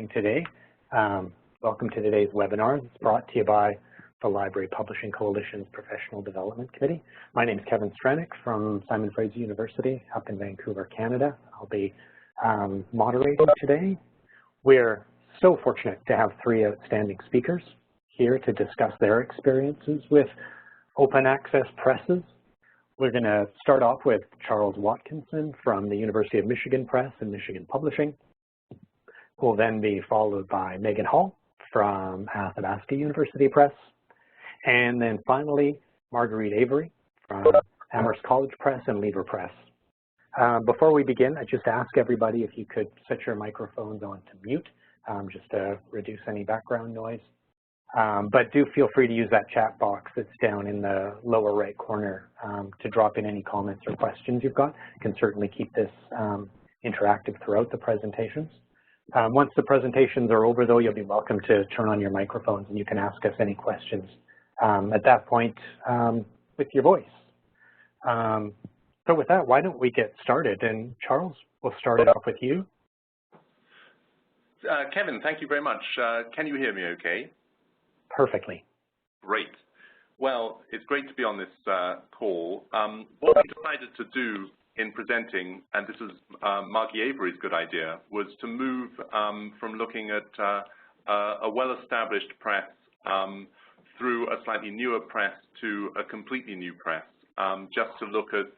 today. Welcome to today's webinar. It's brought to you by the Library Publishing Coalition's Professional Development Committee. My name is Kevin Stranick from Simon Fraser University up in Vancouver, Canada. I'll be moderating today. We're so fortunate to have three outstanding speakers here to discuss their experiences with open access presses. We're going to start off with Charles Watkinson from the University of Michigan Press and Michigan Publishing, who will then be followed by Megan Hall from Athabasca University Press, and then finally Marguerite Avery from Amherst College Press and Lever Press. Before we begin, I just ask everybody if you could set your microphones on to mute, just to reduce any background noise. But do feel free to use that chat box that's down in the lower right corner to drop in any comments or questions you've got. You can certainly keep this interactive throughout the presentations. Once the presentations are over, though, you'll be welcome to turn on your microphones and you can ask us any questions at that point with your voice. So with that, why don't we get started? And Charles, we'll start it off with you. Kevin, thank you very much. Can you hear me okay? Perfectly. Great. Well, it's great to be on this call. What we decided to do in presenting, and this is Margie Avery's good idea, was to move from looking at a well-established press through a slightly newer press to a completely new press, just to look at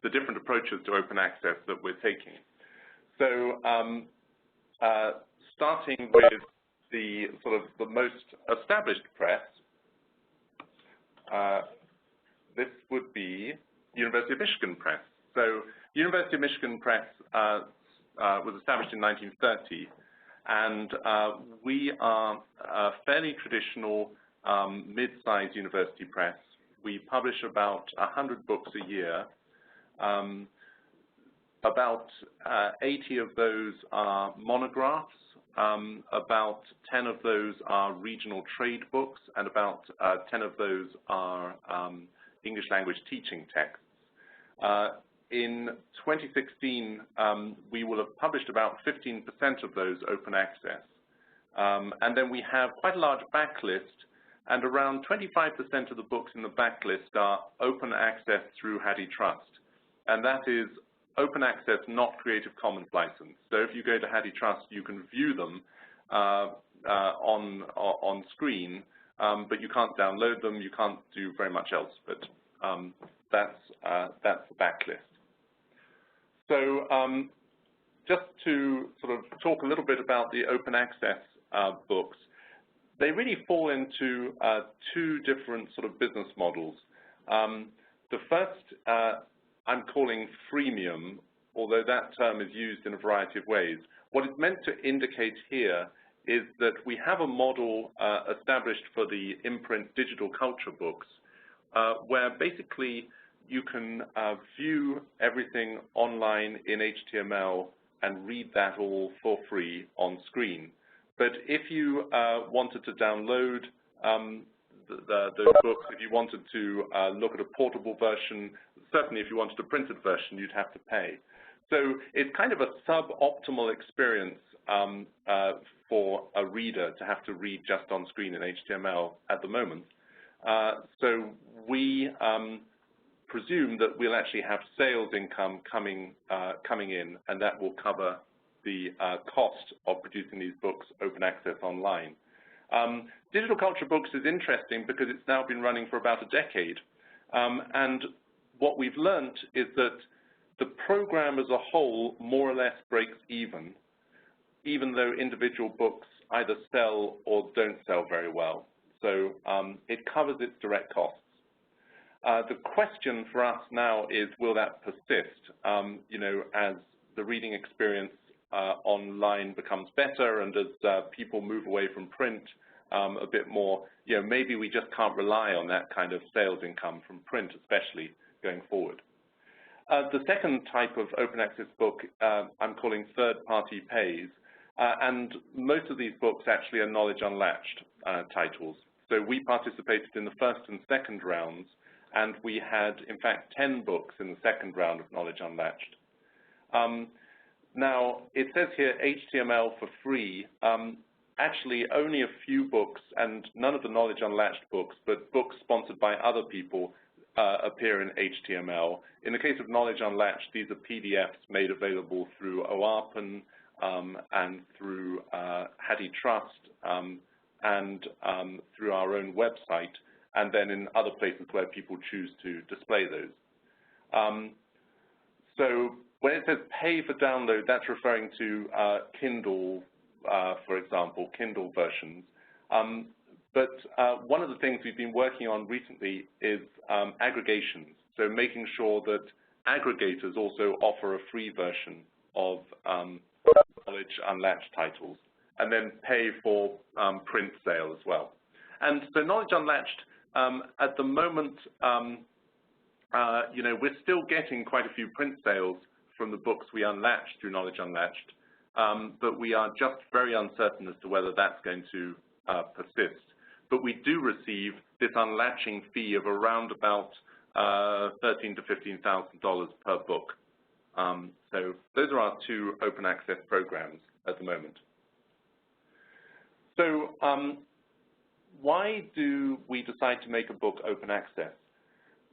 the different approaches to open access that we're taking. So starting with the sort of the most established press, this would be University of Michigan Press. So University of Michigan Press was established in 1930, and we are a fairly traditional mid-sized university press. We publish about 100 books a year. About 80 of those are monographs. About 10 of those are regional trade books, and about 10 of those are English language teaching texts. In 2016, we will have published about 15% of those open access. And then we have quite a large backlist, and around 25% of the books in the backlist are open access through HathiTrust. And that is open access, not Creative Commons license. So if you go to HathiTrust, you can view them on screen, but you can't download them, you can't do very much else. But that's the backlist. So just to sort of talk a little bit about the open access books, they really fall into two different sort of business models. The first I'm calling freemium, although that term is used in a variety of ways. What it's meant to indicate here is that we have a model established for the imprint digital culture books, where basically you can view everything online in HTML and read that all for free on screen. But if you wanted to download those books, if you wanted to look at a portable version, certainly if you wanted a printed version, you'd have to pay. So it's kind of a suboptimal experience for a reader to have to read just on screen in HTML at the moment. So we presume that we'll actually have sales income coming in, and that will cover the cost of producing these books open access online. Digital culture books is interesting because it's now been running for about a decade. And what we've learned is that the program as a whole more or less breaks even though individual books either sell or don't sell very well. So it covers its direct costs. The question for us now is, will that persist? You know, as the reading experience online becomes better and as people move away from print a bit more, you know, maybe we just can't rely on that kind of sales income from print, especially going forward. The second type of open access book I'm calling third-party pays, and most of these books actually are knowledge unlatched titles. So we participated in the first and second rounds, and we had, in fact, 10 books in the second round of knowledge unlatched. Now, it says here HTML for free. Actually, only a few books, and none of the Knowledge Unlatched books, but books sponsored by other people appear in HTML. In the case of Knowledge Unlatched, these are PDFs made available through OARPN and through HathiTrust and through our own website, and then in other places where people choose to display those. So when it says pay for download, that's referring to Kindle, for example, Kindle versions. But one of the things we've been working on recently is aggregations, so making sure that aggregators also offer a free version of Knowledge Unlatched titles, and then pay for print sale as well. And so Knowledge Unlatched, at the moment, you know, we're still getting quite a few print sales from the books we unlatched through Knowledge Unlatched, but we are just very uncertain as to whether that's going to persist. But we do receive this unlatching fee of around about $13,000 to $15,000 per book. So those are our two open access programs at the moment. So why do we decide to make a book open access?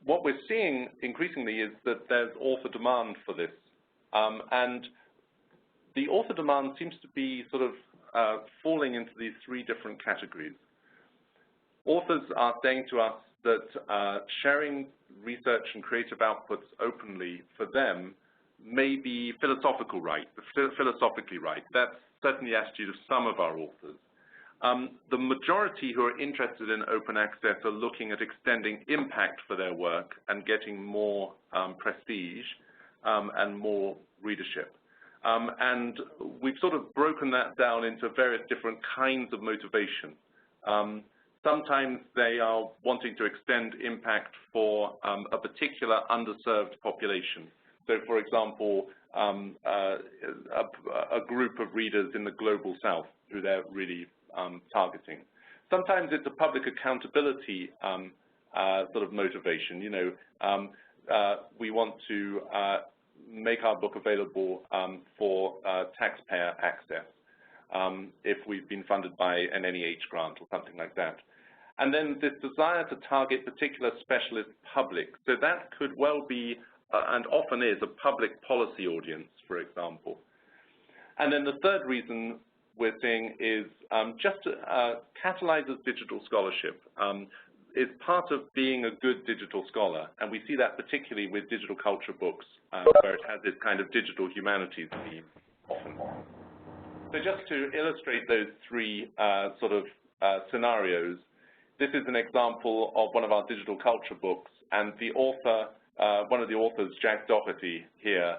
What we're seeing increasingly is that there's author demand for this. And the author demand seems to be sort of falling into these three different categories. Authors are saying to us that sharing research and creative outputs openly for them may be philosophically right. That's certainly the attitude of some of our authors. The majority who are interested in open access are looking at extending impact for their work and getting more prestige and more readership. And we've sort of broken that down into various different kinds of motivation. Sometimes they are wanting to extend impact for a particular underserved population. So, for example, a group of readers in the global south who they're really targeting. Sometimes it's a public accountability sort of motivation. You know, we want to make our book available for taxpayer access if we've been funded by an NEH grant or something like that. And then this desire to target particular specialist public. So that could well be, and often is, a public policy audience, for example. And then the third reason we're seeing is just Catalyzes digital scholarship is part of being a good digital scholar, and we see that particularly with digital culture books, where it has this kind of digital humanities theme often. So just to illustrate those three sort of scenarios, this is an example of one of our digital culture books, and the author, one of the authors, Jack Doherty here,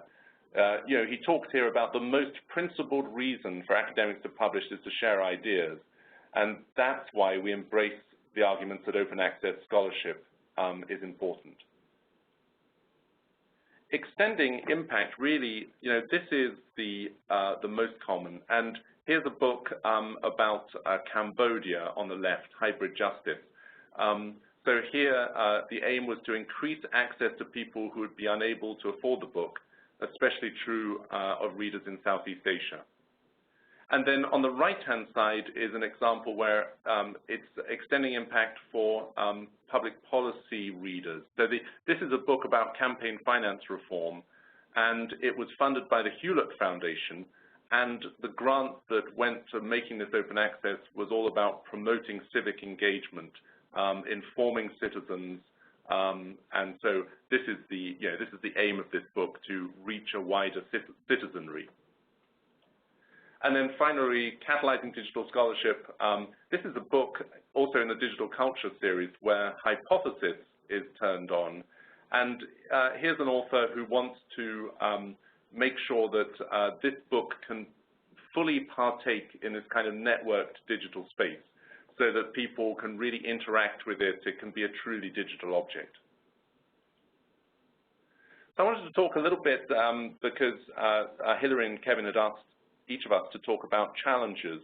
you know, he talks here about the most principled reason for academics to publish is to share ideas, and that's why we embrace the arguments that open access scholarship is important. Extending impact, really, you know, this is the most common. And here's a book about Cambodia on the left, Hybrid Justice. So here, the aim was to increase access to people who would be unable to afford the book, especially true of readers in Southeast Asia. And then on the right-hand side is an example where it's extending impact for public policy readers. So this is a book about campaign finance reform, and it was funded by the Hewlett Foundation, and the grant that went to making this open access was all about promoting civic engagement, informing citizens, and so this is the aim of this book, to reach a wider citizenry. And then finally, Catalyzing Digital Scholarship. This is a book also in the Digital Culture series where hypothesis is turned on. And here's an author who wants to make sure that this book can fully partake in this kind of networked digital space so that people can really interact with it. It can be a truly digital object. So I wanted to talk a little bit because Hilary and Kevin had asked each of us to talk about challenges.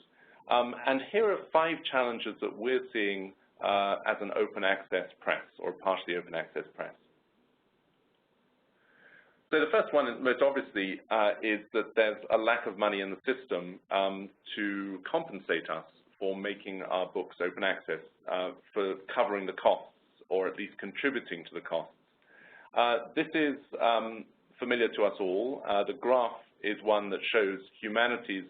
And here are 5 challenges that we're seeing as an open access press or partially open access press. So the first one, most obviously, is that there's a lack of money in the system to compensate us for making our books open access, for covering the costs, or at least contributing to the costs. This is familiar to us all. The graph is one that shows humanities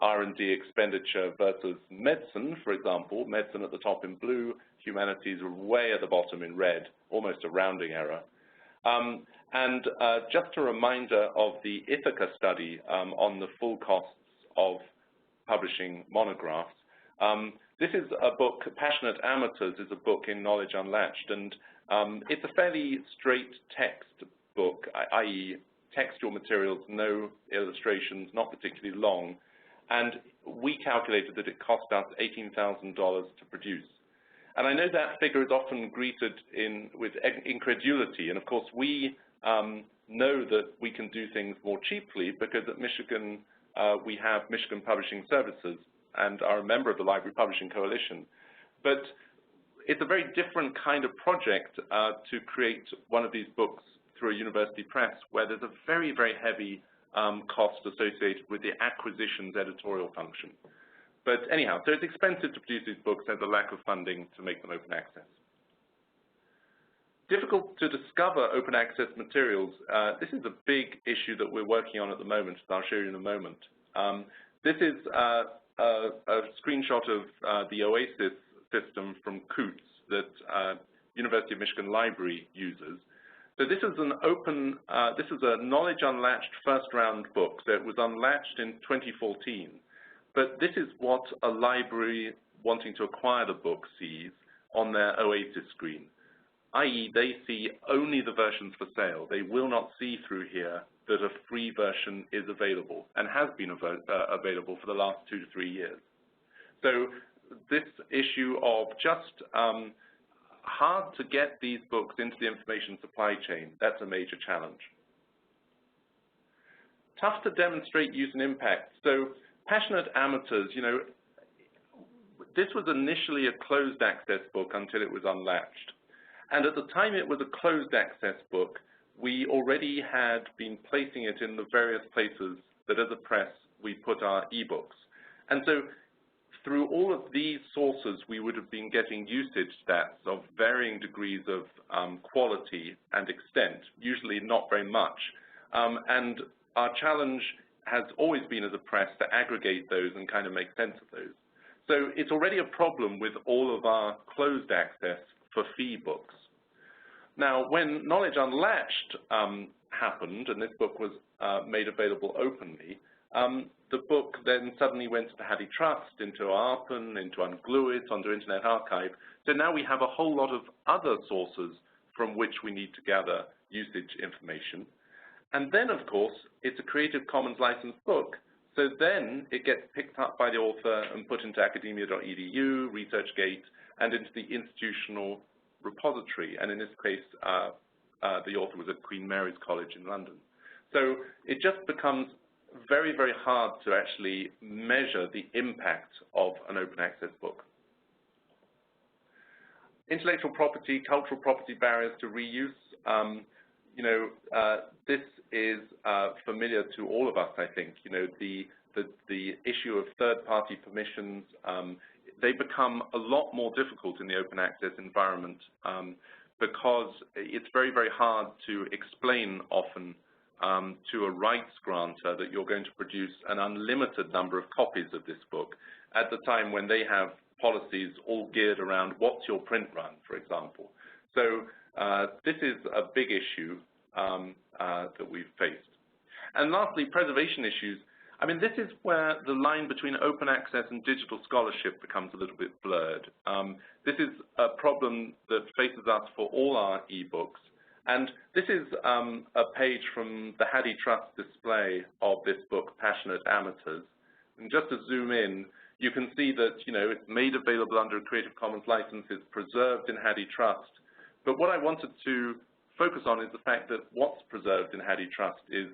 R&D expenditure versus medicine, for example. Medicine at the top in blue, humanities are way at the bottom in red, almost a rounding error. And just a reminder of the Ithaca study on the full costs of publishing monographs. This is a book, Passionate Amateurs is a book in Knowledge Unlatched, and it's a fairly straight text book, i.e. textual materials, no illustrations, not particularly long, and we calculated that it cost us $18,000 to produce. And I know that figure is often greeted with incredulity, and of course we know that we can do things more cheaply because at Michigan we have Michigan Publishing Services and are a member of the Library Publishing Coalition. But it's a very different kind of project to create one of these books through a university press, where there's a very, very heavy cost associated with the acquisitions editorial function. But anyhow, so it's expensive to produce these books. There's a lack of funding to make them open access. Difficult to discover open access materials. This is a big issue that we're working on at the moment, that I'll show you in a moment. This is a screenshot of the OASIS system from Coots that University of Michigan Library uses. So this is an open, this is a Knowledge Unlatched first round book. So it was unlatched in 2014. But this is what a library wanting to acquire the book sees on their OASIS screen, i.e. they see only the versions for sale. They will not see through here that a free version is available and has been available for the last 2 to 3 years. So this issue of just hard to get these books into the information supply chain, that's a major challenge. Tough to demonstrate use and impact. So Passionate Amateurs, you know, this was initially a closed access book until it was unlatched. And at the time it was a closed access book, we already had been placing it in the various places that as a press we put our ebooks. And so through all of these sources, we would have been getting usage stats of varying degrees of quality and extent, usually not very much. And our challenge has always been as a press to aggregate those and kind of make sense of those. So it's already a problem with all of our closed access for fee books. Now, when Knowledge Unlatched happened, and this book was made available openly, the book then suddenly went to Haddie Trust, into ARPAN, into Unglueit, onto Internet Archive. So now we have a whole lot of other sources from which we need to gather usage information. And then, of course, it's a Creative Commons licensed book. So then it gets picked up by the author and put into academia.edu, ResearchGate, and into the institutional repository. And in this case, the author was at Queen Mary's College in London. So it just becomes very, very hard to actually measure the impact of an open access book. Intellectual property, cultural property barriers to reuse. You know, this is familiar to all of us, I think. You know, the issue of third-party permissions, they become a lot more difficult in the open access environment because it's very, very hard to explain often to a rights grantor that you're going to produce an unlimited number of copies of this book at the time when they have policies all geared around what's your print run, for example. So this is a big issue that we've faced. And lastly, preservation issues. I mean, this is where the line between open access and digital scholarship becomes a little bit blurred. This is a problem that faces us for all our ebooks. And this is a page from the Haddie Trust display of this book, Passionate Amateurs. And just to zoom in, you can see that, you know, it's made available under a Creative Commons license, it's preserved in Haddie Trust. But what I wanted to focus on is the fact that what's preserved in Haddie Trust is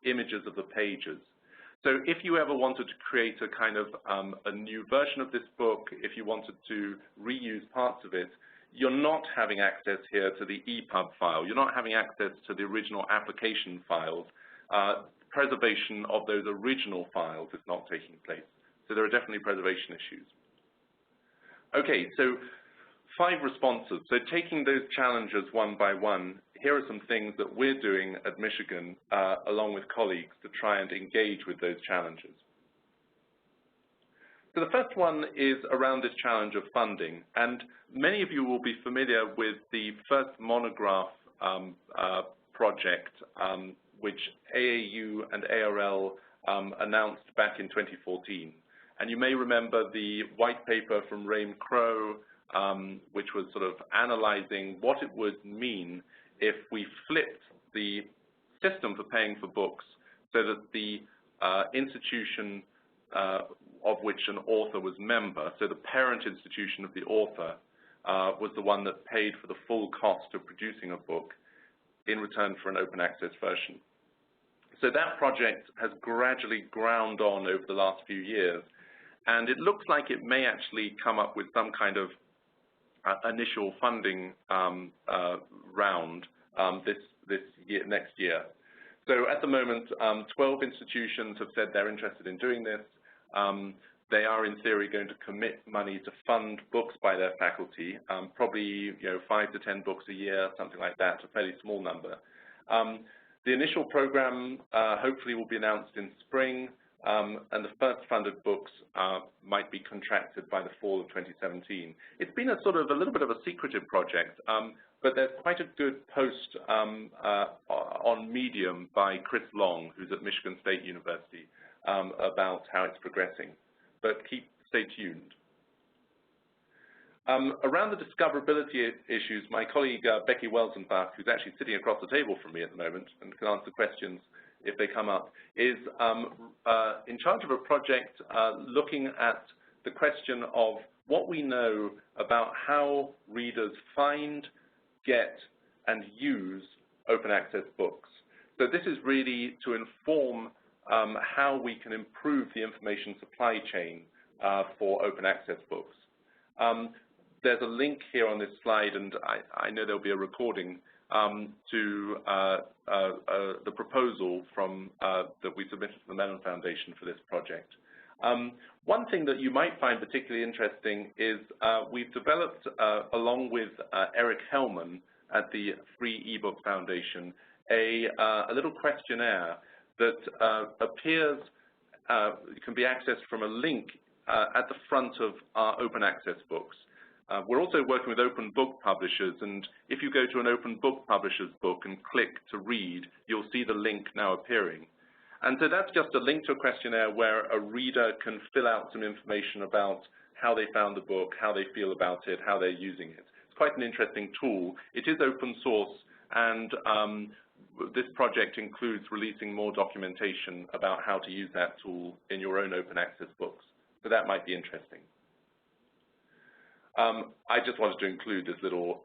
images of the pages. So if you ever wanted to create a kind of a new version of this book, if you wanted to reuse parts of it, you're not having access here to the EPUB file. You're not having access to the original application files. Preservation of those original files is not taking place. So there are definitely preservation issues. Okay, so 5 responses. So taking those challenges one by one, here are some things that we're doing at Michigan along with colleagues to try and engage with those challenges. So the first one is around this challenge of funding, and many of you will be familiar with the first Monograph project, which AAU and ARL announced back in 2014. And you may remember the white paper from Raim Crow, which was sort of analyzing what it would mean if we flipped the system for paying for books so that the institution of which an author was member, so the parent institution of the author, was the one that paid for the full cost of producing a book in return for an open access version. So that project has gradually ground on over the last few years, and it looks like it may actually come up with some kind of initial funding round next year. So at the moment, 12 institutions have said they're interested in doing this. They are, in theory, going to commit money to fund books by their faculty, probably 5 to 10 books a year, something like that, a fairly small number. The initial program hopefully will be announced in spring, and the first funded books might be contracted by the fall of 2017. It's been a sort of a little bit of a secretive project, but there's quite a good post on Medium by Chris Long, who's at Michigan State University, about how it's progressing. But stay tuned. Around the discoverability issues, my colleague Becky Welsenbach, who's actually sitting across the table from me at the moment and can answer questions if they come up, is in charge of a project looking at the question of what we know about how readers find, get, and use open access books. So this is really to inform how we can improve the information supply chain for open access books. There's a link here on this slide, and I know there'll be a recording to the proposal from that we submitted to the Mellon Foundation for this project. One thing that you might find particularly interesting is we've developed, along with Eric Hellman at the Free eBook Foundation, a little questionnaire that appears, can be accessed from a link at the front of our open access books. We're also working with open book publishers, and if you go to an open book publisher's book and click to read, you'll see the link now appearing. And so that's just a link to a questionnaire where a reader can fill out some information about how they found the book, how they feel about it, how they're using it. It's quite an interesting tool. It is open source, and this project includes releasing more documentation about how to use that tool in your own open access books. So that might be interesting. I just wanted to include this little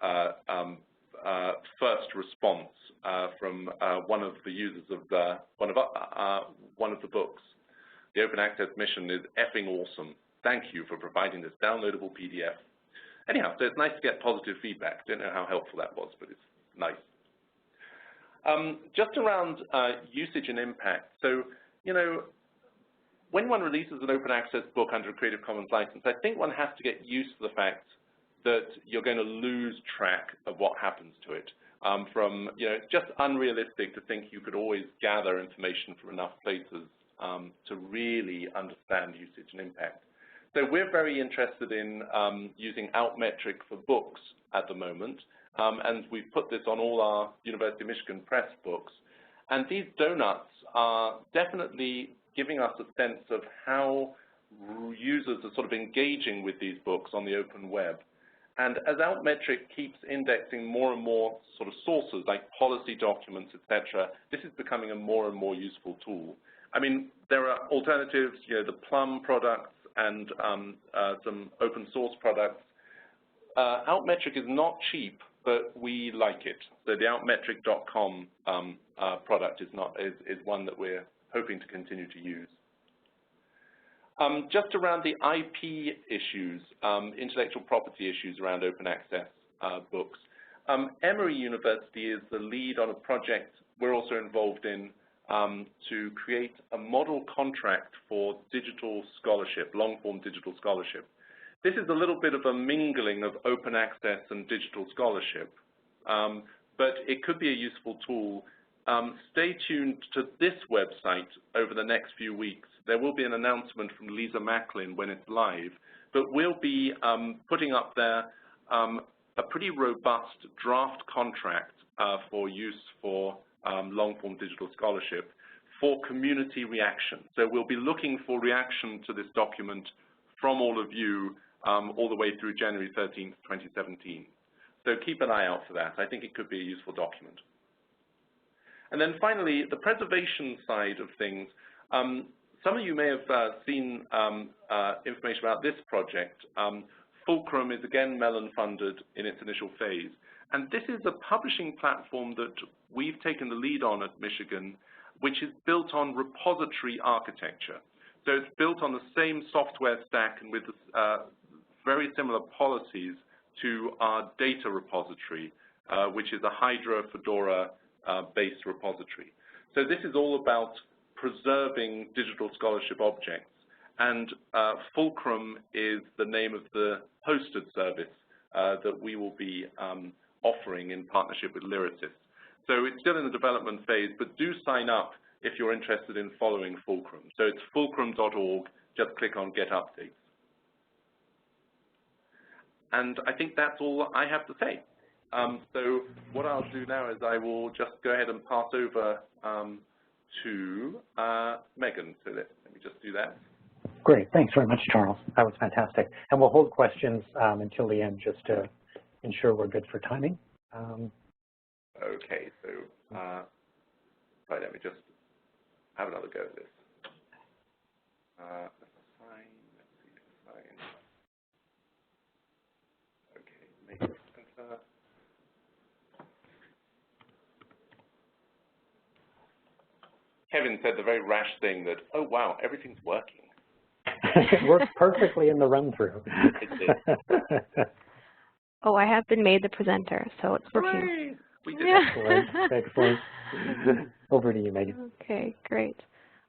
first response from one of the users of one of the books. The open access mission is effing awesome. Thank you for providing this downloadable PDF. Anyhow, so it's nice to get positive feedback. Don't know how helpful that was, but it's nice. Just around usage and impact. So, when one releases an open access book under a Creative Commons license, I think one has to get used to the fact that you're going to lose track of what happens to it. It's just unrealistic to think you could always gather information from enough places to really understand usage and impact. So we're very interested in using Altmetric for books at the moment, and we've put this on all our University of Michigan Press books. And these donuts are definitely giving us a sense of how users are sort of engaging with these books on the open web. And as Altmetric keeps indexing more and more sort of sources like policy documents, etc., this is becoming a more and more useful tool. I mean, there are alternatives, the Plum products and some open source products. Altmetric is not cheap, but we like it. So the altmetric.com product is one that we're hoping to continue to use. Just around the IP issues, intellectual property issues around open access, books. Emory University is the lead on a project we're also involved in to create a model contract for digital scholarship, long-form digital scholarship. This is a little bit of a mingling of open access and digital scholarship, but it could be a useful tool. Stay tuned to this website over the next few weeks. There will be an announcement from Lisa Macklin when it's live, but we'll be putting up there a pretty robust draft contract for use for long-form digital scholarship for community reaction. So we'll be looking for reaction to this document from all of you all the way through January 13th, 2017. So keep an eye out for that. I think it could be a useful document. And then finally, the preservation side of things. Some of you may have seen information about this project. Fulcrum is again Mellon funded in its initial phase. And this is a publishing platform that we've taken the lead on at Michigan, which is built on repository architecture. So it's built on the same software stack and with very similar policies to our data repository, which is a Hydra Fedora-based repository. So this is all about preserving digital scholarship objects. And Fulcrum is the name of the hosted service that we will be offering in partnership with Lyrasis. So it's still in the development phase, but do sign up if you're interested in following Fulcrum. So it's fulcrum.org. Just click on Get Updates. And I think that's all I have to say. So what I'll do now is I will just go ahead and pass over to Megan. So let me just do that. Great. Thanks very much, Charles. That was fantastic. And we'll hold questions until the end just to ensure we're good for timing. Okay. So right, let me just have another go at this. Kevin said the very rash thing that, oh, wow, everything's working. It works perfectly in the run-through. Oh, I have been made the presenter, so it's working. Hooray! We did it. Excellent. Over to you, Megan. Okay, great.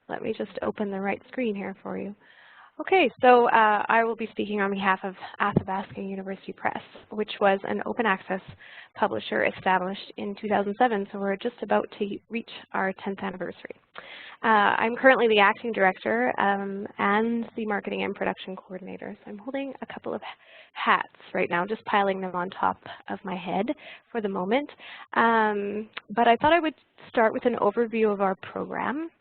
Let me just open the right screen here for you. Okay, so I will be speaking on behalf of Athabasca University Press, which was an open access publisher established in 2007, so we're just about to reach our 10th anniversary. I'm currently the acting director and the marketing and production coordinator, so I'm holding a couple of hats right now, just piling them on top of my head for the moment. But I thought I would start with an overview of our program.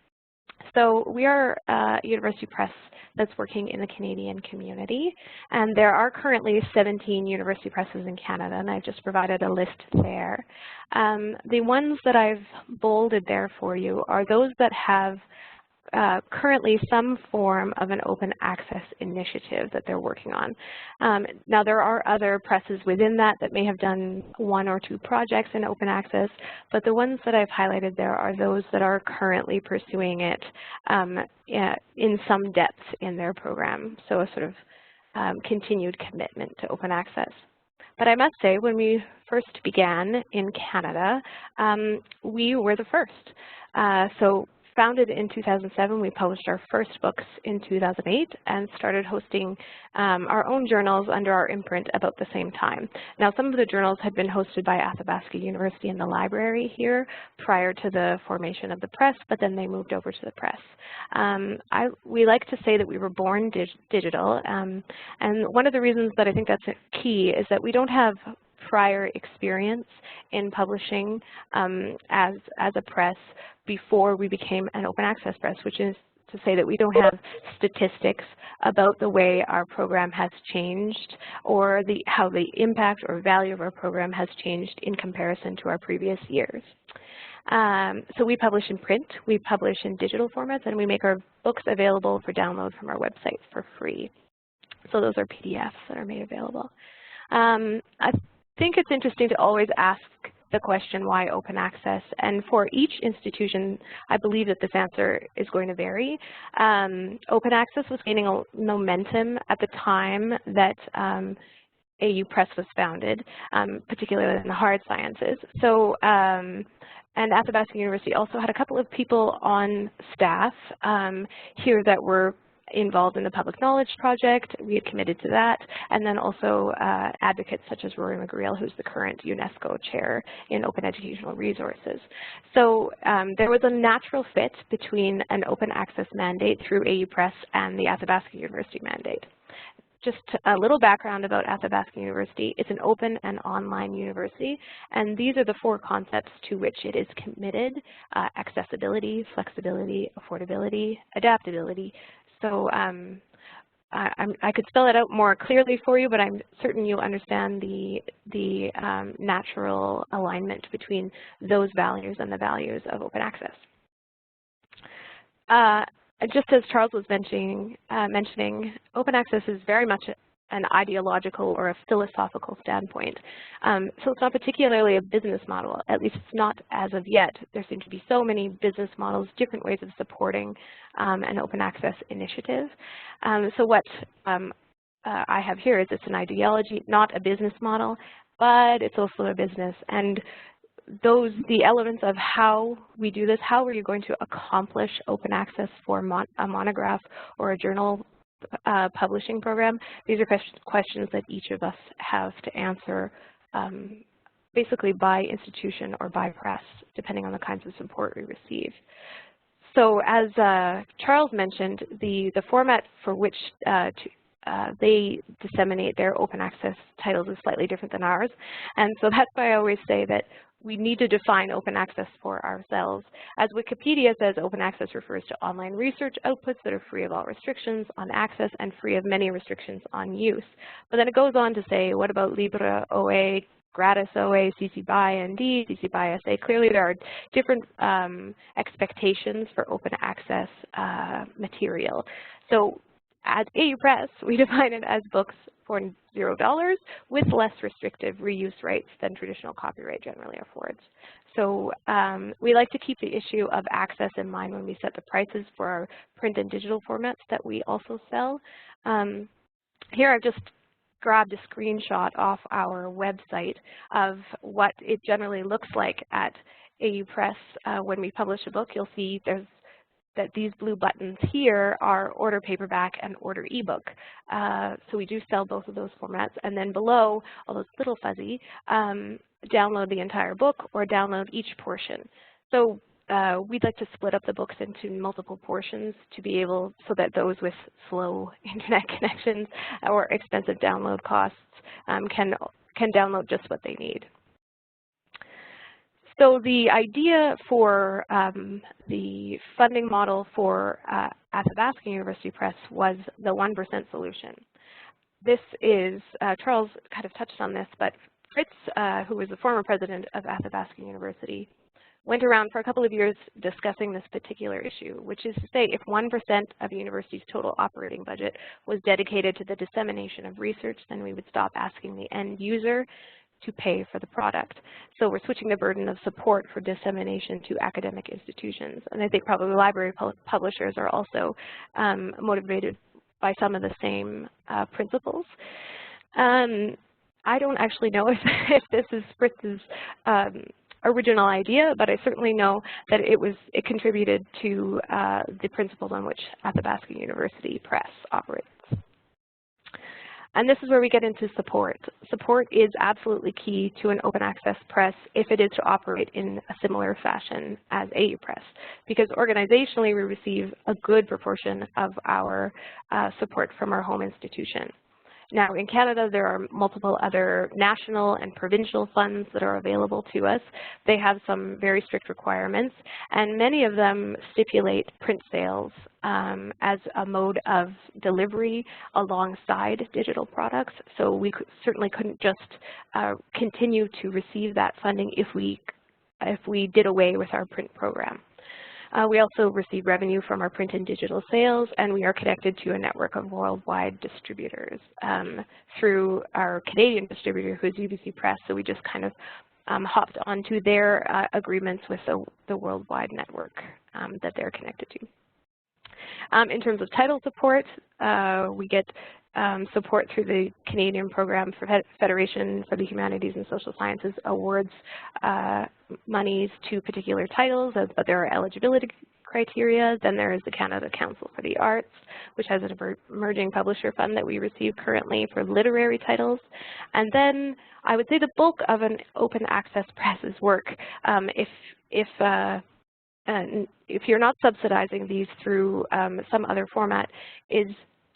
So we are a university press that's working in the Canadian community, and there are currently 17 university presses in Canada, and I've just provided a list there. The ones that I've bolded there for you are those that have currently some form of an open access initiative that they're working on. Now there are other presses within that may have done 1 or 2 projects in open access, but the ones that I've highlighted there are those that are currently pursuing it in some depth in their program, so a sort of continued commitment to open access. But I must say, when we first began in Canada, we were the first. So founded in 2007, we published our first books in 2008 and started hosting our own journals under our imprint about the same time. Now, some of the journals had been hosted by Athabasca University in the library here prior to the formation of the press, but then they moved over to the press. We like to say that we were born digital, and one of the reasons that I think that's key is that we don't have prior experience in publishing as a press before we became an open access press, which is to say that we don't have statistics about the way our program has changed or how the impact or value of our program has changed in comparison to our previous years. So we publish in print, we publish in digital formats, and we make our books available for download from our website for free. So those are PDFs that are made available. I think it's interesting to always ask the question, why open access? And for each institution, I believe that this answer is going to vary. Open access was gaining a momentum at the time that AU Press was founded, particularly in the hard sciences. So, and Athabasca University also had a couple of people on staff here that were involved in the Public Knowledge Project. We had committed to that, and then also advocates such as Rory McGreal, who's the current UNESCO chair in Open Educational Resources. So there was a natural fit between an open access mandate through AU Press and the Athabasca University mandate. Just a little background about Athabasca University. It's an open and online university, and these are the 4 concepts to which it is committed: accessibility, flexibility, affordability, adaptability. So I could spell it out more clearly for you, but I'm certain you'll understand the natural alignment between those values and the values of open access. Just as Charles was mentioning, open access is very much an ideological or a philosophical standpoint. So it's not particularly a business model, at least it's not as of yet. There seem to be so many business models, different ways of supporting an open access initiative. So what I have here is it's an ideology, not a business model, but it's also a business. And the elements of how we do this, how are you going to accomplish open access for a monograph or a journal publishing program? These are questions that each of us have to answer basically by institution or by press, depending on the kinds of support we receive. So as Charles mentioned, the format for which they disseminate their open access titles is slightly different than ours. And so that's why I always say that we need to define open access for ourselves. As Wikipedia says, open access refers to online research outputs that are free of all restrictions on access and free of many restrictions on use. But then it goes on to say, what about Libre OA, Gratis OA, CC BY ND, CC BY SA? Clearly there are different expectations for open access material. So at AU Press, we define it as books for $0 with less restrictive reuse rights than traditional copyright generally affords. So we like to keep the issue of access in mind when we set the prices for our print and digital formats that we also sell. Here I've just grabbed a screenshot off our website of what it generally looks like at AU Press. When we publish a book, you'll see that these blue buttons here are order paperback and order ebook. So we do sell both of those formats. And then below, although it's a little fuzzy, download the entire book or download each portion. So we'd like to split up the books into multiple portions to be able, so that those with slow internet connections or expensive download costs can download just what they need. So the idea for the funding model for Athabasca University Press was the 1% solution. This is, Charles kind of touched on this, but Fritz, who was the former president of Athabasca University, went around for a couple of years discussing this particular issue, which is to say if 1% of the university's total operating budget was dedicated to the dissemination of research, then we would stop asking the end user to pay for the product. So we're switching the burden of support for dissemination to academic institutions. And I think probably library publishers are also motivated by some of the same principles. I don't actually know if this is Fritz's original idea, but I certainly know that it contributed to the principles on which Athabasca University Press operates. And this is where we get into support. Support is absolutely key to an open access press if it is to operate in a similar fashion as AU Press, because organizationally we receive a good proportion of our support from our home institution. Now in Canada there are multiple other national and provincial funds that are available to us. They have some very strict requirements, and many of them stipulate print sales as a mode of delivery alongside digital products. So we certainly couldn't just continue to receive that funding if we did away with our print program. We also receive revenue from our print and digital sales, and we are connected to a network of worldwide distributors through our Canadian distributor, who is UBC Press. So we just kind of hopped onto their agreements with the worldwide network that they're connected to. In terms of title support, we get support through the Canadian Program for Federation for the Humanities and Social Sciences awards monies to particular titles, but there are eligibility criteria. Then there is the Canada Council for the Arts, which has an emerging publisher fund that we receive currently for literary titles. And then I would say the bulk of an open access press's work, if you're not subsidizing these through some other format, is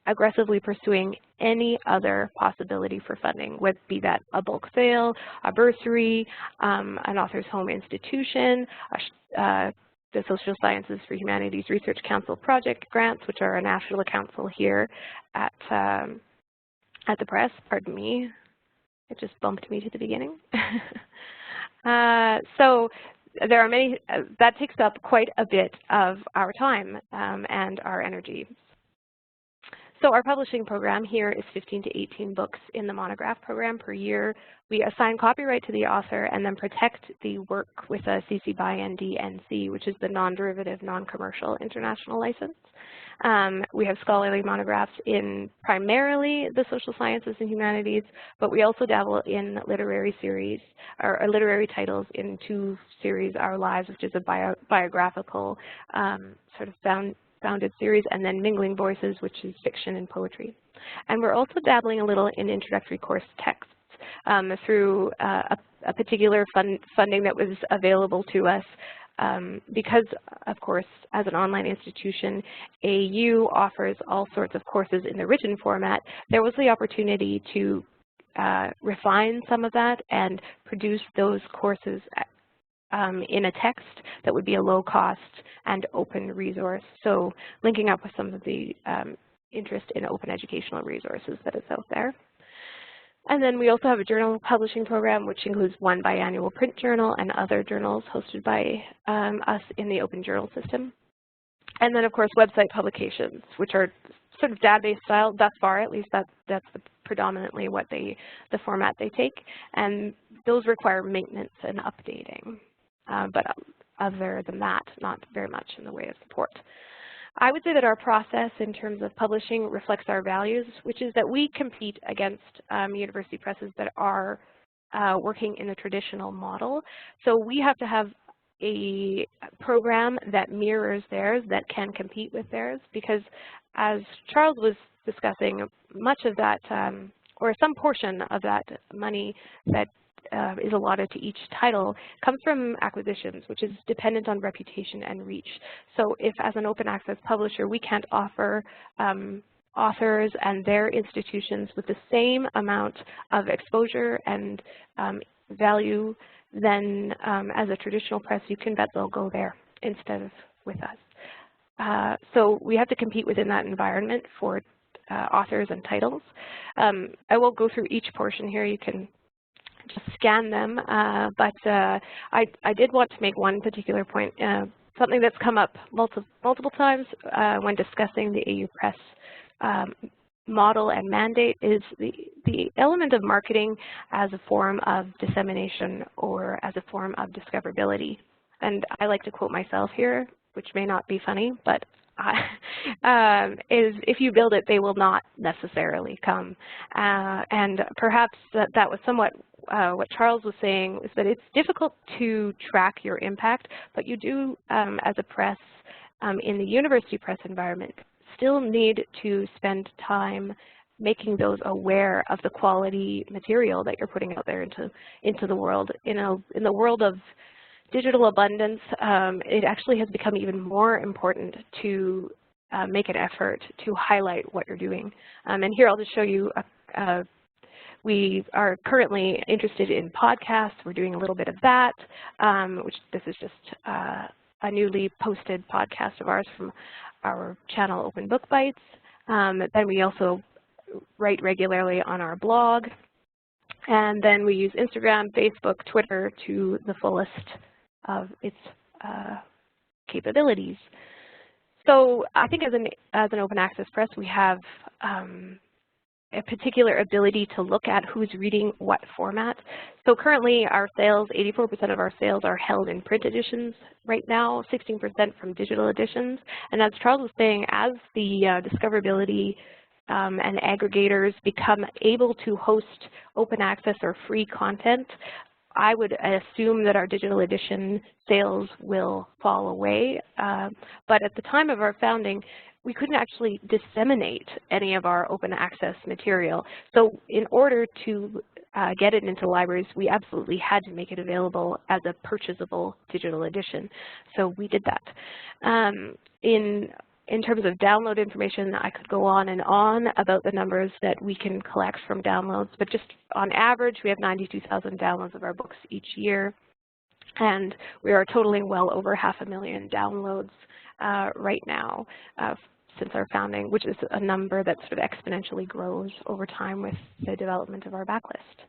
aggressively pursuing any other possibility for funding, would be that a bulk sale, a bursary, an author's home institution, the Social Sciences for Humanities Research Council project grants, which are a national council here at the press. Pardon me, it just bumped me to the beginning. So there are many, that takes up quite a bit of our time and our energy. So our publishing program here is 15 to 18 books in the Monograph program per year. We assign copyright to the author and then protect the work with a CC BY ND NC, which is the non-derivative, non-commercial international license. We have scholarly monographs in primarily the social sciences and humanities, but we also dabble in literary series, or literary titles in two series, Our Lives, which is a biographical sort of founded series, and then Mingling Voices, which is fiction and poetry. And we're also dabbling a little in introductory course texts through a particular funding that was available to us because, of course, as an online institution, AU offers all sorts of courses in the written format. There was the opportunity to refine some of that and produce those courses in a text that would be a low-cost and open resource. So linking up with some of the interest in open educational resources that is out there. And then we also have a journal publishing program, which includes one biannual print journal and other journals hosted by us in the open journal system. And then, of course, website publications, which are sort of database style, thus far at least. That's predominantly what the format they take. And those require maintenance and updating. But other than that, not very much in the way of support. I would say that our process in terms of publishing reflects our values, which is that we compete against university presses that are working in the traditional model. So we have to have a program that mirrors theirs, that can compete with theirs, because as Charles was discussing, much of that, or some portion of that money that is allotted to each title comes from acquisitions, which is dependent on reputation and reach. So if, as an open access publisher, we can't offer authors and their institutions with the same amount of exposure and value, then as a traditional press, you can bet they'll go there instead of with us. So we have to compete within that environment for authors and titles. I won't go through each portion here. You can just scan them, but I did want to make one particular point, something that's come up multiple times when discussing the AU Press model and mandate is the element of marketing as a form of dissemination or as a form of discoverability. And I like to quote myself here, which may not be funny, but is if you build it, they will not necessarily come. And perhaps that was somewhat what Charles was saying, is that it's difficult to track your impact, but you do, as a press, in the university press environment, still need to spend time making those aware of the quality material that you're putting out there into the world. In the world of digital abundance, it actually has become even more important to make an effort to highlight what you're doing. And here I'll just show you, we are currently interested in podcasts. We're doing a little bit of that, which this is just a newly posted podcast of ours from our channel Open Book Bites. Then we also write regularly on our blog. And then we use Instagram, Facebook, Twitter to the fullest of its capabilities. So I think as an open access press, we have a particular ability to look at who's reading what format. So currently our sales, 84% of our sales are held in print editions right now, 16% from digital editions. And as Charles was saying, as the discoverability and aggregators become able to host open access or free content, I would assume that our digital edition sales will fall away. But at the time of our founding, we couldn't actually disseminate any of our open access material. So in order to get it into libraries, we absolutely had to make it available as a purchasable digital edition. So we did that. In terms of download information, I could go on and on about the numbers that we can collect from downloads, but just on average, we have 92,000 downloads of our books each year, and we are totaling well over 500,000 downloads right now since our founding, which is a number that sort of exponentially grows over time with the development of our backlist.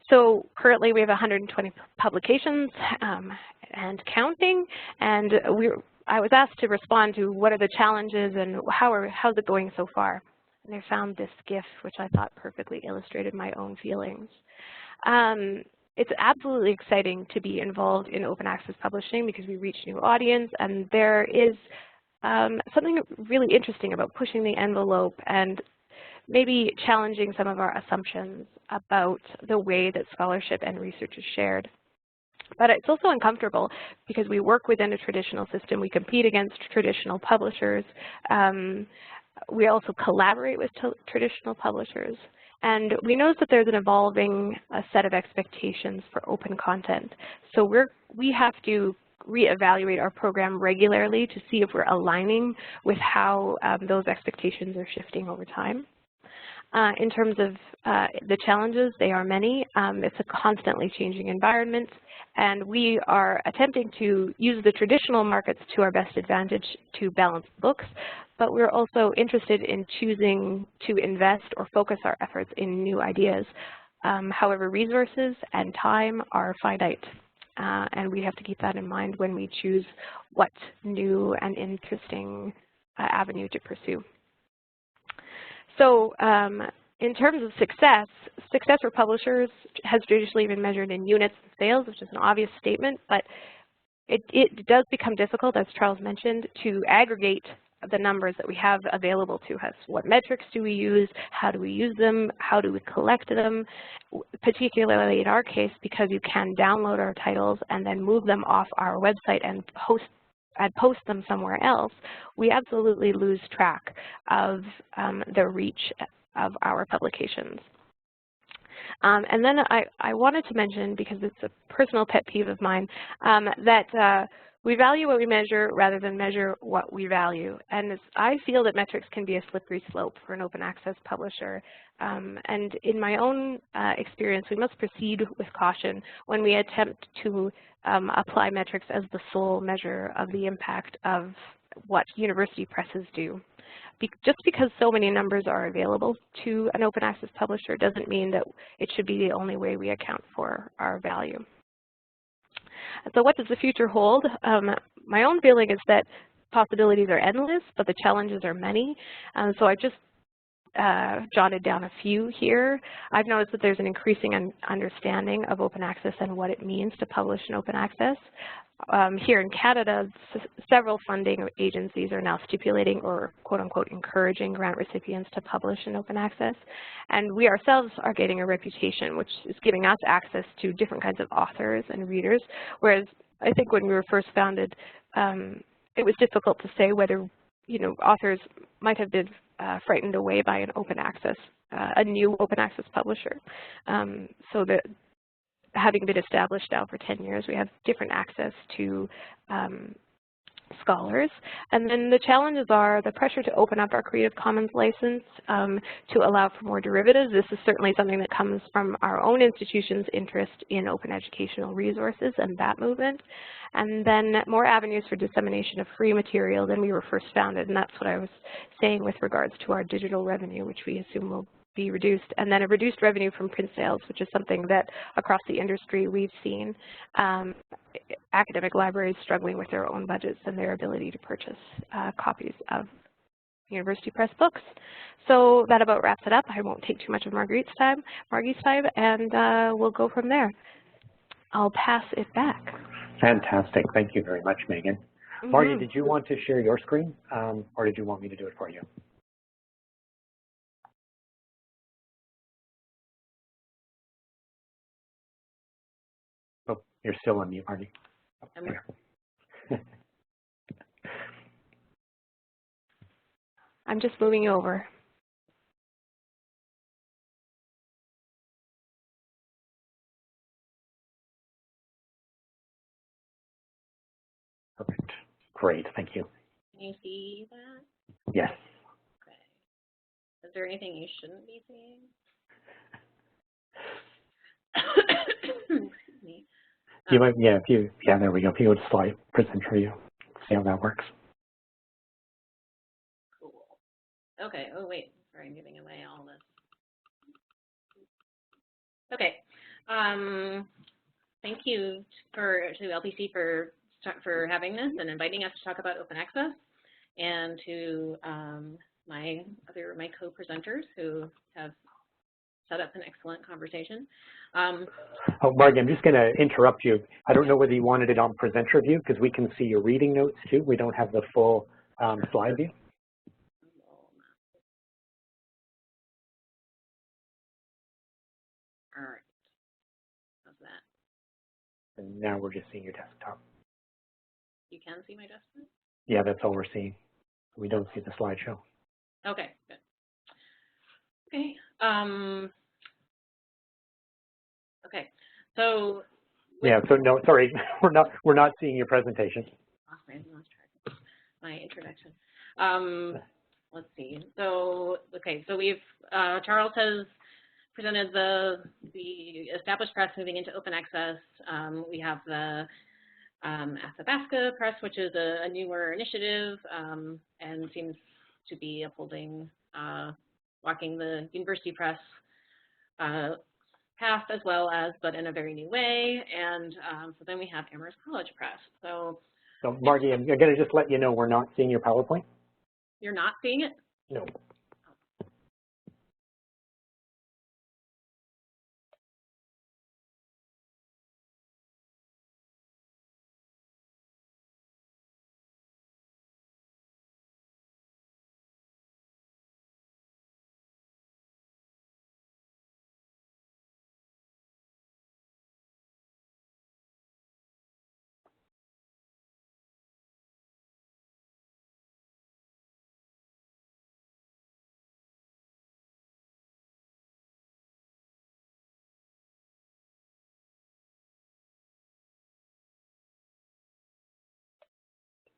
So currently we have 120 publications and counting, and I was asked to respond to what are the challenges and how's it going so far. And I found this GIF, which I thought perfectly illustrated my own feelings. It's absolutely exciting to be involved in open access publishing because we reach new audience, and there is something really interesting about pushing the envelope and maybe challenging some of our assumptions about the way that scholarship and research is shared. But it's also uncomfortable because we work within a traditional system. We compete against traditional publishers. We also collaborate with traditional publishers. And we notice that there's an evolving set of expectations for open content. So we have to reevaluate our program regularly to see if we're aligning with how those expectations are shifting over time. In terms of the challenges, they are many. It's a constantly changing environment, and we are attempting to use the traditional markets to our best advantage to balance books, but we're also interested in choosing to invest or focus our efforts in new ideas. However, resources and time are finite, and we have to keep that in mind when we choose what new and interesting avenue to pursue. So in terms of success for publishers has traditionally been measured in units and sales, which is an obvious statement, but it does become difficult, as Charles mentioned, to aggregate the numbers that we have available to us. What metrics do we use? How do we use them? How do we collect them? Particularly in our case, because you can download our titles and then move them off our website and post them somewhere else, we absolutely lose track of the reach of our publications. And then I wanted to mention, because it's a personal pet peeve of mine, that we value what we measure rather than measure what we value. And I feel that metrics can be a slippery slope for an open access publisher. And in my own experience, we must proceed with caution when we attempt to apply metrics as the sole measure of the impact of what university presses do. Just because so many numbers are available to an open access publisher doesn't mean that it should be the only way we account for our value. So what does the future hold? My own feeling is that possibilities are endless, but the challenges are many. So I just jotted down a few here. I've noticed that there's an increasing understanding of open access and what it means to publish in open access. Here in Canada, several funding agencies are now stipulating or quote-unquote encouraging grant recipients to publish in open access. And we ourselves are getting a reputation, which is giving us access to different kinds of authors and readers, whereas I think when we were first founded, it was difficult to say whether authors might have been frightened away by an open access, a new open access publisher. So that having been established now for 10 years, we have different access to scholars. And then the challenges are the pressure to open up our Creative Commons license to allow for more derivatives. This is certainly something that comes from our own institution's interest in open educational resources and that movement. And then more avenues for dissemination of free material than we were first founded. And that's what I was saying with regards to our digital revenue, which we assume will be reduced, and then a reduced revenue from print sales, which is something that across the industry we've seen academic libraries struggling with their own budgets and their ability to purchase copies of university press books. So that about wraps it up. I won't take too much of Marguerite's time, and we'll go from there. I'll pass it back. Fantastic. Thank you very much, Megan. Margie, did you want to share your screen, or did you want me to do it for you? You're still on mute, Margie. I'm just moving you over. Perfect. Great. Thank you. Can you see that? Yes. Okay. Is there anything you shouldn't be seeing? Excuse me. You might, yeah, there we go. If you would slide presenter you, see how that works. Cool. Okay. Oh wait. Sorry, I'm giving away all this. Okay. Thank you to LPC for having this and inviting us to talk about open access, and to my co-presenters who have set up an excellent conversation. Oh, Margie, I'm just going to interrupt you. I don't know whether you wanted it on presenter view, because we can see your reading notes too. We don't have the full slide view. All right. How's that? And now we're just seeing your desktop. You can see my desktop? Yeah, that's all we're seeing. We don't see the slideshow. Okay, good. Okay. Okay. So yeah. So no, sorry, we're not seeing your presentation. I lost track of my introduction. Let's see. So okay. So we've Charles has presented the established press moving into open access. We have the Athabasca Press, which is a newer initiative and seems to be upholding, walking the university press path as well as, but in a very new way. And so then we have Amherst College Press. So Margie, I'm going to just let you know we're not seeing your PowerPoint. You're not seeing it? No.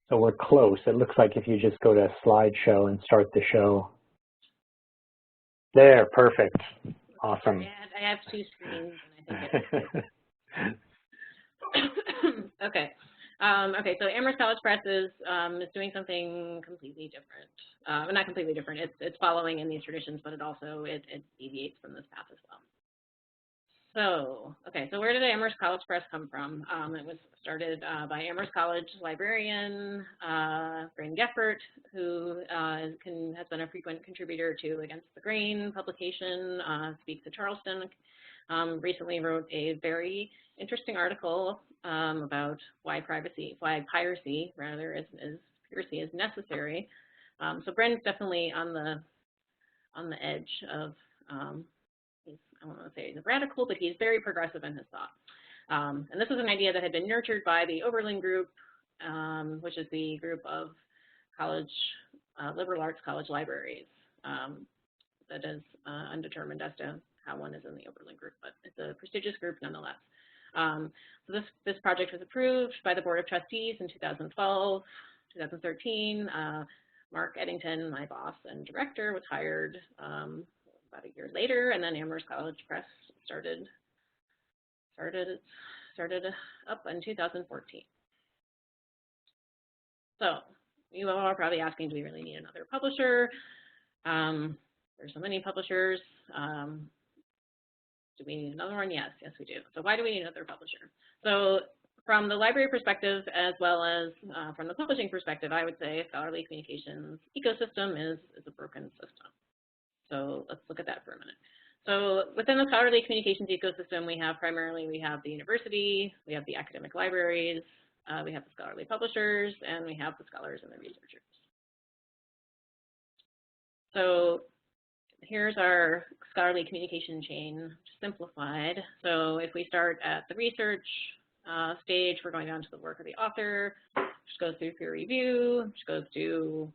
So we're close. It looks like if you just go to slideshow and start the show. There, perfect. Awesome. I have two screens, and I think it's okay. Okay, so Amherst College Press is doing something completely different. Well, not completely different. It's following in these traditions, but it deviates from this path as well. So, okay, so where did Amherst College Press come from? It was started by Amherst College librarian Bryn Geffert, who has been a frequent contributor to Against the Grain publication, speaks at Charleston. Recently wrote a very interesting article about why piracy rather is piracy is necessary. So Bryn's definitely on the edge of I don't want to say he's radical, but he's very progressive in his thought. And this is an idea that had been nurtured by the Oberlin Group, which is the group of liberal arts college libraries. That is undetermined as to how one is in the Oberlin Group, but it's a prestigious group nonetheless. So this project was approved by the Board of Trustees in 2012, 2013. Mark Eddington, my boss and director, was hired about a year later, and then Amherst College Press started up in 2014. So you all are probably asking, do we really need another publisher? There's so many publishers. Do we need another one? Yes, we do. So why do we need another publisher? So from the library perspective, as well as from the publishing perspective, I would say scholarly communications ecosystem is a broken system. So let's look at that for a minute. So within the scholarly communications ecosystem, we have the university, we have the academic libraries, we have the scholarly publishers, and we have the scholars and the researchers. So here's our scholarly communication chain simplified. So if we start at the research stage, we're going down to the work of the author, which goes through peer review, which goes to,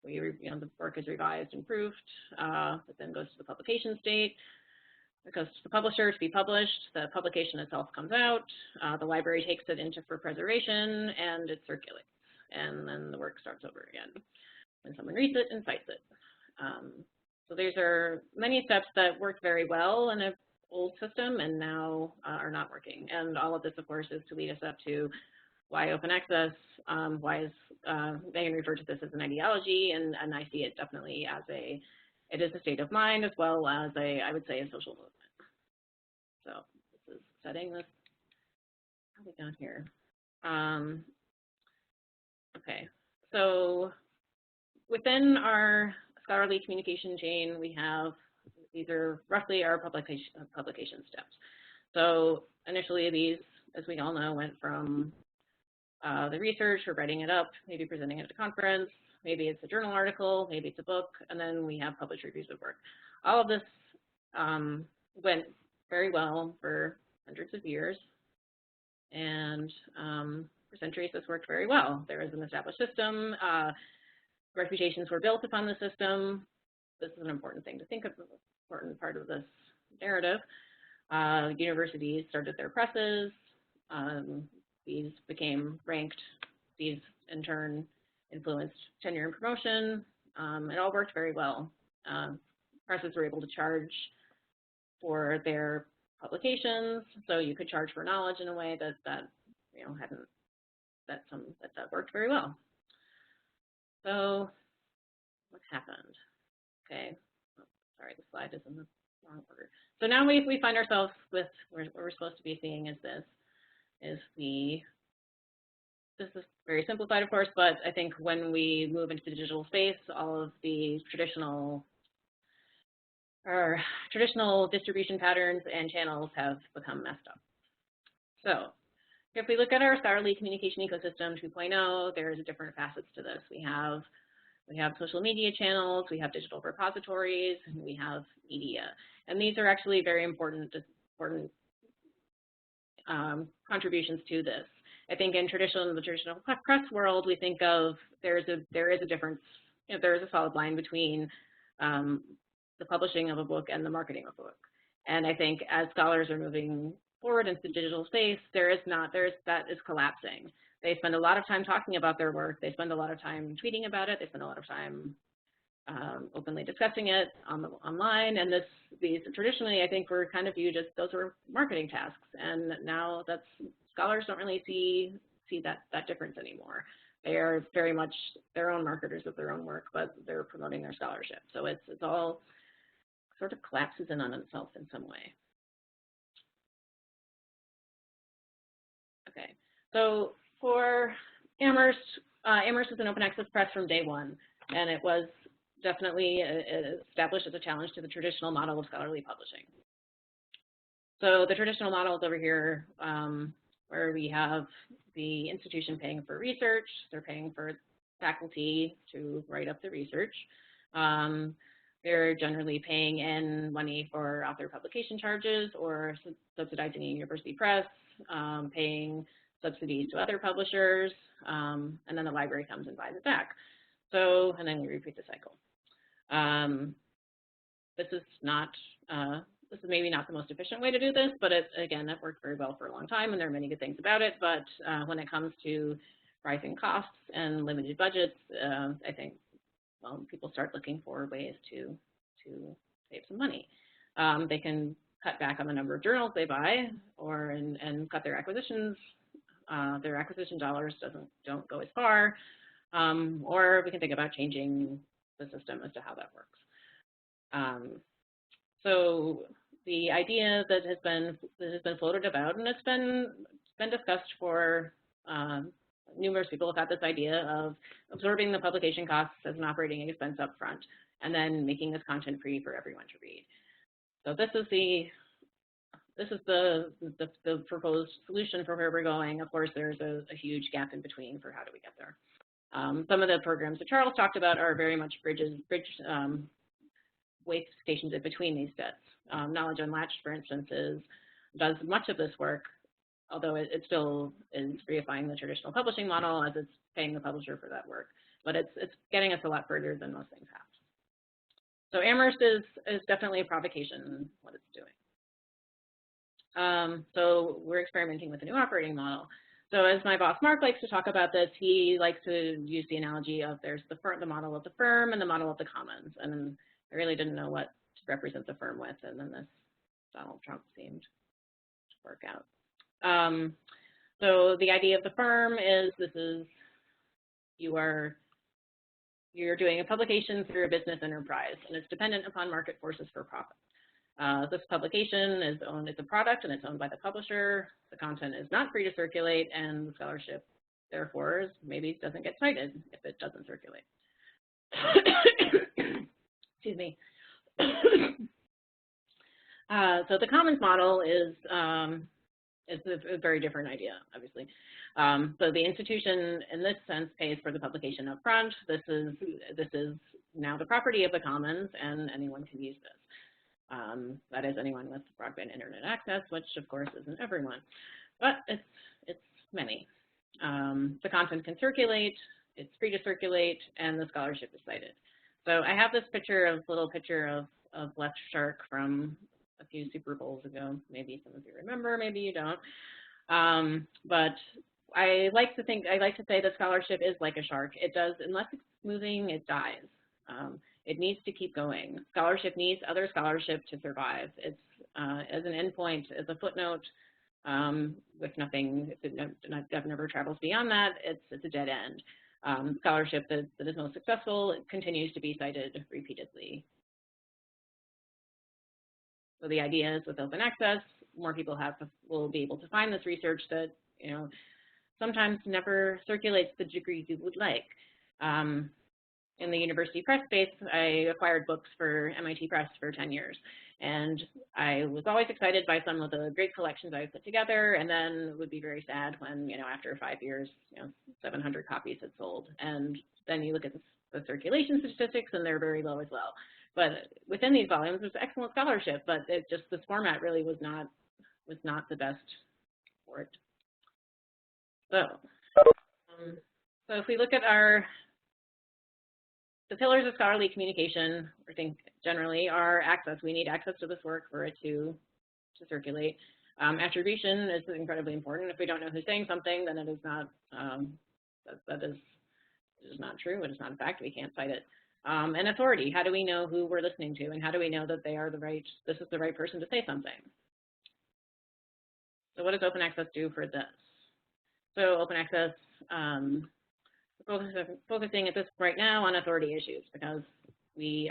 the work is revised and proofed, but then goes to the publication state. It goes to the publisher to be published. The publication itself comes out. The library takes it for preservation, and it circulates. And then the work starts over again when someone reads it and cites it. So these are many steps that worked very well in an old system and now are not working. And all of this, of course, is to lead us up to why open access, why is Megan referred to this as an ideology, and I see it definitely as it is a state of mind as well as I would say, a social movement. So this is setting this, how are we down here? Okay, so within our scholarly communication chain, we have, these are roughly our publication steps. So initially these, as we all know, went from the research, we're writing it up, maybe presenting it at a conference, maybe it's a journal article, maybe it's a book, and then we have published reviews of work. All of this went very well for hundreds of years, and for centuries this worked very well. There is an established system, reputations were built upon the system. This is an important thing to think of, an important part of this narrative. Universities started their presses. These became ranked. These, in turn, influenced tenure and promotion. It all worked very well. Presses were able to charge for their publications, so you could charge for knowledge in a way that worked very well. So what happened? Okay, oh, sorry, the slide is in the wrong order. So now we find ourselves with what we're supposed to be seeing is this. This is very simplified, of course, but I think when we move into the digital space, all of the traditional distribution patterns and channels have become messed up. So if we look at our scholarly communication ecosystem 2.0, there's different facets to this. We have social media channels, we have digital repositories, and we have media. And these are actually very important contributions to this. I think in the traditional press world, we think of there is a difference, there is a solid line between the publishing of a book and the marketing of a book. And I think as scholars are moving forward into the digital space, that is collapsing. They spend a lot of time talking about their work. They spend a lot of time tweeting about it. They spend a lot of time openly discussing it online. And these traditionally, I think, were kind of viewed as those were marketing tasks. And now scholars don't really see that difference anymore. They are very much their own marketers of their own work, but they're promoting their scholarship. So it's all sort of collapses in on itself in some way. Okay, so for Amherst, Amherst is an open access press from day one, and it was definitely established as a challenge to the traditional model of scholarly publishing. So the traditional model is over here, where we have the institution paying for research. They're paying for faculty to write up the research. They're generally paying in money for author publication charges or subsidizing a university press, paying subsidies to other publishers, and then the library comes and buys it back. So, and then we repeat the cycle. This is maybe not the most efficient way to do this, but again, that worked very well for a long time, and there are many good things about it. But when it comes to rising costs and limited budgets, I think people start looking for ways to save some money. They can cut back on the number of journals they buy, and cut their acquisitions. Their acquisition dollars don't go as far, or we can think about changing the system as to how that works. So the idea that has been floated about, and it's been discussed for numerous people have had this idea of absorbing the publication costs as an operating expense up front, and then making this content free for everyone to read. So this is the proposed solution for where we're going. Of course, there's a huge gap in between for how do we get there. Some of the programs that Charles talked about are very much bridge way stations in between these steps. Knowledge Unlatched, for instance, does much of this work although it still is reifying the traditional publishing model as it's paying the publisher for that work. But it's getting us a lot further than most things have. So Amherst is definitely a provocation in what it's doing. So we're experimenting with a new operating model. So as my boss Mark likes to talk about this, he likes to use the analogy of there's the model of the firm and the model of the commons. And I really didn't know what to represent the firm with, and then this Donald Trump seemed to work out. So the idea of the firm is you're doing a publication through a business enterprise, and it's dependent upon market forces for profit. This publication is owned as a product, and it's owned by the publisher. The content is not free to circulate, and the scholarship, therefore, maybe doesn't get cited if it doesn't circulate. Excuse me. So the commons model is a very different idea, obviously. So the institution, in this sense, pays for the publication up front. This is now the property of the commons, and anyone can use this. That is anyone with broadband internet access, which of course isn't everyone, but it's many. The content can circulate, it's free to circulate, and the scholarship is cited. So I have this little picture of Left Shark from a few Super Bowls ago. Maybe some of you remember, maybe you don't. But I like to say that scholarship is like a shark. It does, unless it's moving, it dies. It needs to keep going. Scholarship needs other scholarship to survive. It's as an endpoint, as a footnote, with nothing, if it never travels beyond that, it's a dead end. Scholarship that is most successful continues to be cited repeatedly. So the idea is with open access, more people will be able to find this research that sometimes never circulates the degree you would like. In the university press space, I acquired books for MIT Press for 10 years. And I was always excited by some of the great collections I put together, and then would be very sad when, after 5 years, 700 copies had sold. And then you look at the circulation statistics, and they're very low as well. But within these volumes, there's excellent scholarship, but this format really was not the best for it. So if we look at the pillars of scholarly communication, I think generally are access. We need access to this work for it to circulate. Attribution is incredibly important. If we don't know who's saying something, then it is not, it is not true. It is not a fact. We can't cite it. And authority. How do we know who we're listening to, and how do we know that this is the right person to say something? So what does open access do for this? So open access, focusing at this right now on authority issues, because we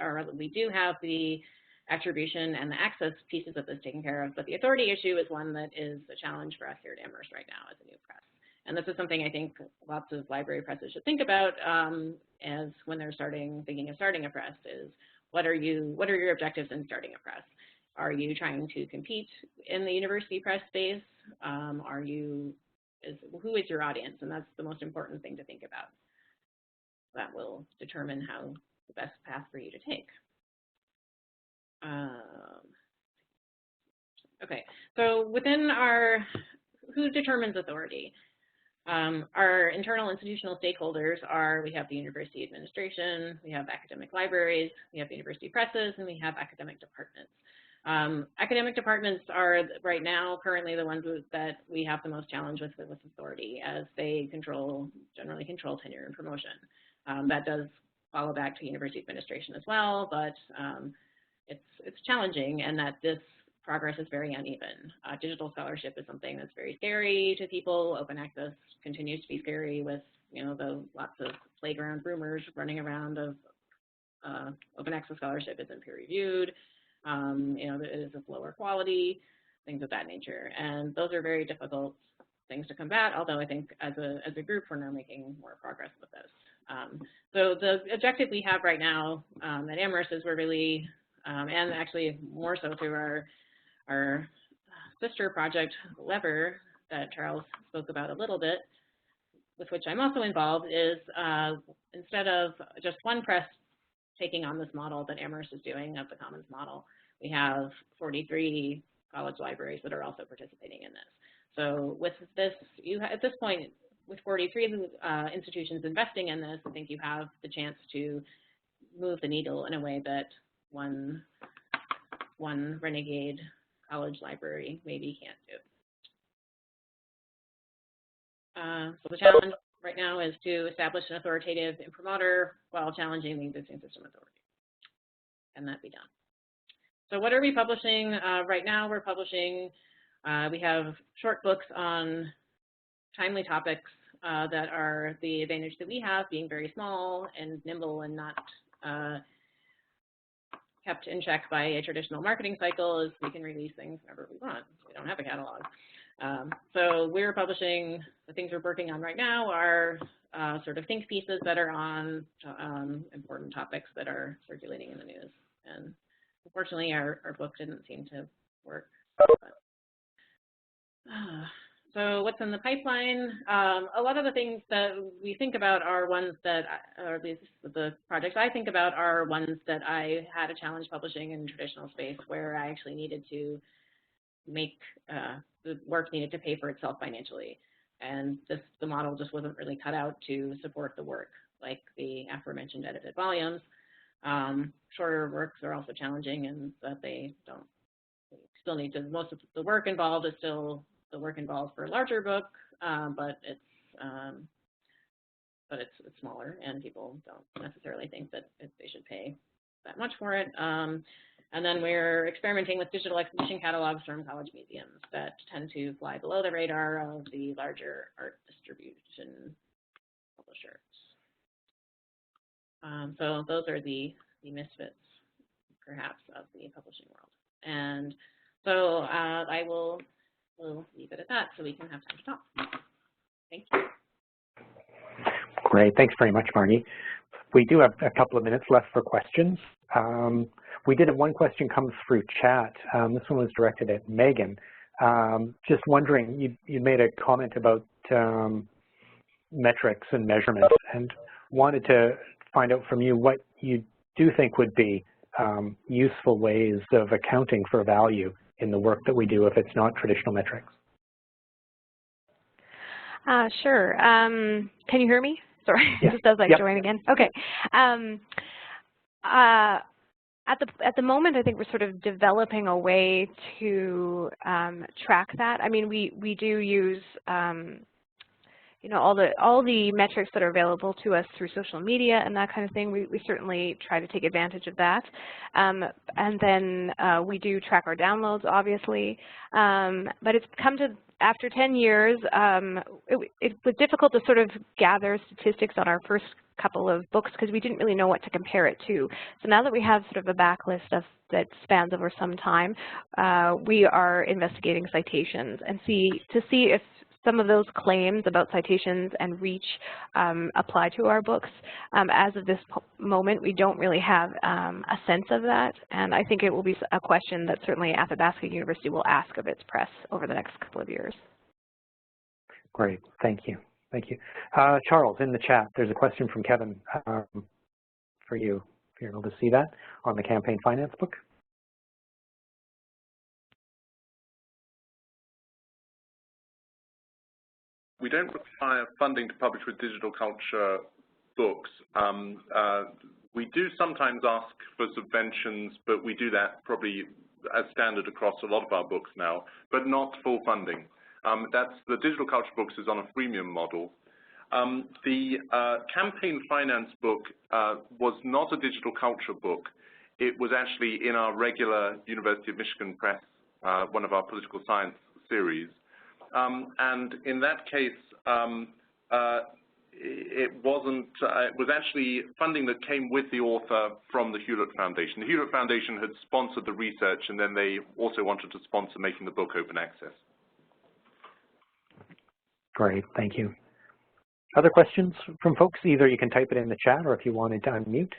do have the attribution and the access pieces of this taken care of, but the authority issue is one that is a challenge for us here at Amherst right now as a new press. And this is something I think lots of library presses should think about as when they're thinking of starting a press is what are your objectives in starting a press? Are you trying to compete in the university press space? Who is your audience? And that's the most important thing to think about. That will determine how the best path for you to take. Okay, so within who determines authority? Our internal institutional stakeholders we have the university administration, we have academic libraries, we have university presses, and we have academic departments. Academic departments are right now currently the ones that we have the most challenge with authority, as they generally control tenure and promotion. That does follow back to university administration as well, but it's challenging, and that this progress is very uneven. Digital scholarship is something that's very scary to people. Open access continues to be scary with the lots of playground rumors running around of open access scholarship isn't peer reviewed. It is of lower quality, things of that nature, and those are very difficult things to combat. Although I think as a group we're now making more progress with this. So the objective we have right now at Amherst is we're really, and actually more so through our sister project, Lever, that Charles spoke about a little bit, with which I'm also involved, is instead of just one press taking on this model that Amherst is doing of the Commons model, we have 43 college libraries that are also participating in this. So with this, at this point, with 43 institutions investing in this, I think you have the chance to move the needle in a way that one renegade college library maybe can't do. So the challenge right now is to establish an authoritative imprimatur while challenging the existing system authority. Can that be done? So what are we publishing? Right now we're publishing, we have short books on timely topics that are the advantage that we have, being very small and nimble and not kept in check by a traditional marketing cycle, is we can release things whenever we want. We don't have a catalog. So we're publishing, the things we're working on right now are sort of think pieces that are on important topics that are circulating in the news. And unfortunately, our book didn't seem to work. So what's in the pipeline? A lot of the things that we think about are ones that, or at least the projects I think about are ones that I had a challenge publishing in traditional space, where I actually needed to make, the work needed to pay for itself financially. And the model just wasn't really cut out to support the work, like the aforementioned edited volumes. Shorter works are also challenging in that they still need to, most of the work involved is still the work involved for a larger book, but it's smaller, and people don't necessarily think that they should pay that much for it. And then we're experimenting with digital exhibition catalogs from college museums that tend to fly below the radar of the larger art distribution publishers. So those are the misfits, perhaps, of the publishing world. And so I will leave it at that so we can have time to talk. Thank you. Great. Thanks very much, Margie. We do have a couple of minutes left for questions. We did have one question come through chat. This one was directed at Megan. Just wondering, you made a comment about metrics and measurement, and wanted to find out from you what you do think would be useful ways of accounting for value in the work that we do if it's not traditional metrics. Sure. Can you hear me? Sorry, yeah. Just as I join again. Okay. At the moment, I think we're sort of developing a way to track that. I mean, we do use you know, all the metrics that are available to us through social media and that kind of thing. We certainly try to take advantage of that. And then we do track our downloads, obviously. But it's come to, after 10 years, it was difficult to sort of gather statistics on our first couple of books because we didn't really know what to compare it to. So now that we have sort of a backlist that spans over some time, we are investigating citations and see if some of those claims about citations and reach apply to our books. As of this moment, we don't really have a sense of that, and I think it will be a question that certainly Athabasca University will ask of its press over the next couple of years. Great, thank you. Thank you. Charles, in the chat, there's a question from Kevin for you, if you're able to see that, on the campaign finance book. We don't require funding to publish with digital culture books. We do sometimes ask for subventions, but we do that probably as standard across a lot of our books now, but not full funding. The digital culture books is on a freemium model. The campaign finance book was not a digital culture book. It was actually in our regular University of Michigan Press, one of our political science series. And in that case, it was actually funding that came with the author from the Hewlett Foundation. The Hewlett Foundation had sponsored the research, and then they also wanted to sponsor making the book open access. Great, thank you. Other questions from folks? Either you can type it in the chat, or if you wanted to unmute.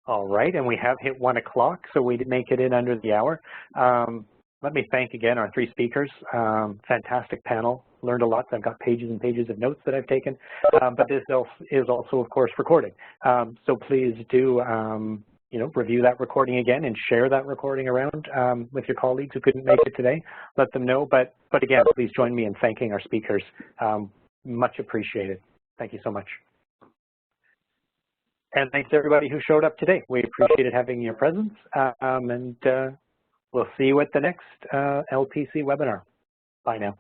All right, and we have hit 1 o'clock, so we did make it in under the hour. let me thank again our three speakers. Fantastic panel. Learned a lot. I've got pages and pages of notes that I've taken, but this is also, of course, recorded. So please do, review that recording again and share that recording around with your colleagues who couldn't make it today. Let them know. But again, please join me in thanking our speakers. Much appreciated. Thank you so much. And thanks to everybody who showed up today. We appreciated having your presence, and we'll see you at the next LPC webinar. Bye now.